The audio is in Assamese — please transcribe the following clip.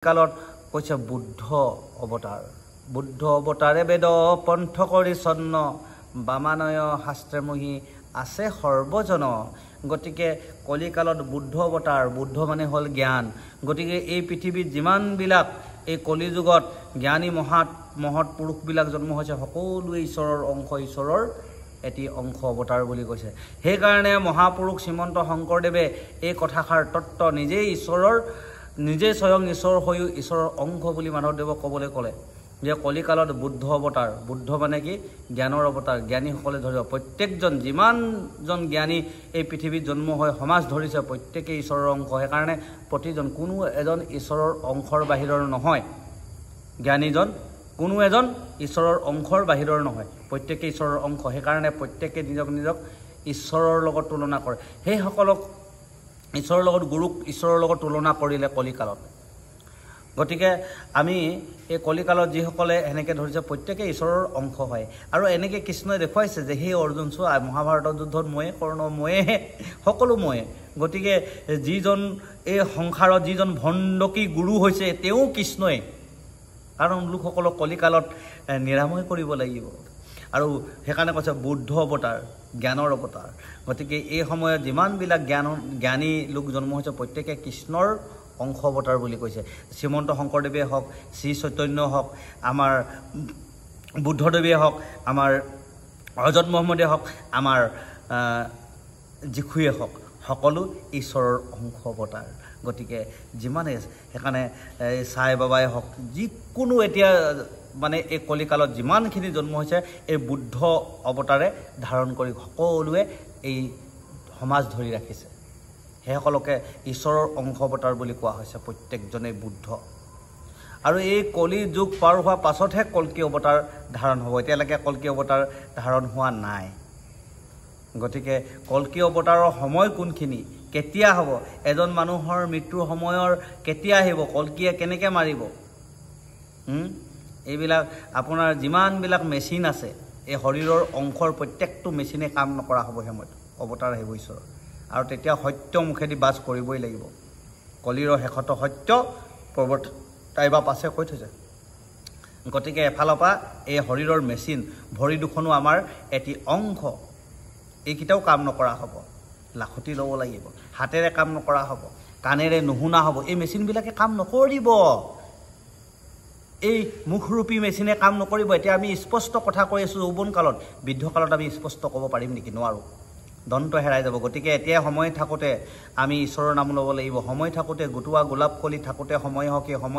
কালত কৈছে বুদ্ধ অৱতাৰ। বুদ্ধ অৱতাৰে বেদ পন্থ কৰি চন্ন বামানয় শাস্ত্ৰমহী আছে সৰ্বজন। গতিকে কলিকালত বুদ্ধ অৱতাৰ, বুদ্ধ মানে হ'ল জ্ঞান। গতিকে এই পৃথিৱীত যিমানবিলাক এই কলিযুগত জ্ঞানী মহৎ পুৰুষবিলাক জন্ম হৈছে সকলোৱে ঈশ্বৰৰ অংশ, ঈশ্বৰৰ এটি অংশ অৱতাৰ বুলি কৈছে। সেইকাৰণে মহাপুৰুষ শ্ৰীমন্ত শংকৰদেৱে এই কথাষাৰ তত্ত্ব নিজেই স্বয়ং ঈশ্বৰ হৈও ঈশ্বৰৰ অংশ বুলি মাধৱদেৱক ক'বলৈ ক'লে যে কলিকালত বুদ্ধ অৱতাৰ। বুদ্ধ মানে কি? জ্ঞানৰ অৱতাৰ। জ্ঞানীসকলে ধৰিব, প্ৰত্যেকজন যিমানজন জ্ঞানী এই পৃথিৱীত জন্ম হৈ সমাজ ধৰিছে প্ৰত্যেকেই ঈশ্বৰৰ অংশ। সেইকাৰণে প্ৰতিজন কোনো এজন ঈশ্বৰৰ অংশৰ বাহিৰৰ নহয়। জ্ঞানীজন কোনো এজন ঈশ্বৰৰ অংশৰ বাহিৰৰ নহয়, প্ৰত্যেকেই ঈশ্বৰৰ অংশ। সেইকাৰণে প্ৰত্যেকে নিজক ঈশ্বৰৰ লগত তুলনা কৰে। সেইসকলক ঈশ্বৰৰ লগত, গুৰুক ঈশ্বৰৰ লগত তুলনা কৰিলে কলিকালত। গতিকে আমি এই কলিকালত যিসকলে এনেকৈ ধৰিছে প্ৰত্যেকেই ঈশ্বৰৰ অংশ হয়। আৰু এনেকৈ কৃষ্ণই দেখুৱাইছে যে সেই অৰ্জুন চোৱা, মহাভাৰতৰ যুদ্ধত ময়ে কৰ্ণ, ময়ে সকলো ময়ে। গতিকে যিজন এই সংসাৰত যিজন ভণ্ডকী গুৰু হৈছে তেওঁ কৃষ্ণই। কাৰণ লোকসকলক কলিকালত নিৰাময় কৰিব লাগিব। আৰু সেইকাৰণে কৈছে বুদ্ধ অৱতাৰ, জ্ঞানৰ অৱতাৰ। গতিকে এই সময়ত যিমানবিলাক জ্ঞানী লোক জন্ম হৈছে প্ৰত্যেকে কৃষ্ণৰ অংশ অৱতাৰ বুলি কৈছে। শ্ৰীমন্ত শংকৰদেৱে হওক, শ্ৰী চৈতন্য হওক, আমাৰ বুদ্ধদেৱে হওক, আমাৰ হজৰত মহম্মদে হওক, আমাৰ যীশুৱে হওক, সকলো ঈশ্বৰৰ অংশ অৱতাৰ। গতিকে যিমানে সেইকাৰণে চাই বাবাই হওক, যিকোনো এতিয়া মানে এই কলিকালত যিমানখিনি জন্ম হৈছে এই বুদ্ধ অৱতাৰে ধাৰণ কৰি সকলোৱে এই সমাজ ধৰি ৰাখিছে। সেইসকলকে ঈশ্বৰৰ অংশ অৱতাৰ বুলি কোৱা হৈছে, প্ৰত্যেকজনেই বুদ্ধ। আৰু এই কলি যুগ পাৰ হোৱাৰ পাছতহে কল্কি অৱতাৰ ধাৰণ হ'ব। এতিয়ালৈকে কল্কি অৱতাৰ ধাৰণ হোৱা নাই। গতিকে কল্কি অৱতাৰৰ সময় কোনখিনি, কেতিয়া হ'ব, এজন মানুহৰ মৃত্যুৰ সময়ৰ কেতিয়া আহিব, কল্কিয়ে কেনেকৈ মাৰিব, এইবিলাক আপোনাৰ যিমানবিলাক মেচিন আছে এই শৰীৰৰ অংশৰ প্ৰত্যেকটো মেচিনে কাম নকৰা হ'ব সময়ত অৱতাৰ আহিব ঈশ্বৰৰ। আৰু তেতিয়া সত্য মুখেদি বাস কৰিবই লাগিব। কলিৰ শেষত সত্য প্ৰৱৰ্তাইবা পাছে কৈ থৈছে। গতিকে এফালৰ পৰা এই শৰীৰৰ মেচিন, ভৰি দুখনো আমাৰ এটি অংশ, এইকেইটাও কাম নকৰা হ'ব। লাখুটি ল'ব লাগিব, হাতেৰে কাম নকৰা হ'ব, কাণেৰে নুশুনা হ'ব। এই মেচিনবিলাকে কাম নকৰিব, এই মুখৰূপী মেচিনে কাম নকৰিব। এতিয়া আমি স্পষ্ট কথা কৈ আছোঁ যৌৱন কালত, বৃদ্ধ কালত আমি স্পষ্ট ক'ব পাৰিম নেকি? নোৱাৰোঁ, দন্ত হেৰাই যাব। গতিকে এতিয়াই সময় থাকোঁতে আমি ঈশ্বৰৰ নাম ল'ব লাগিব। সময় থাকোঁতে, গোটোৱা গোলাপ কলি থাকোঁতে সময় হওক, এই সময়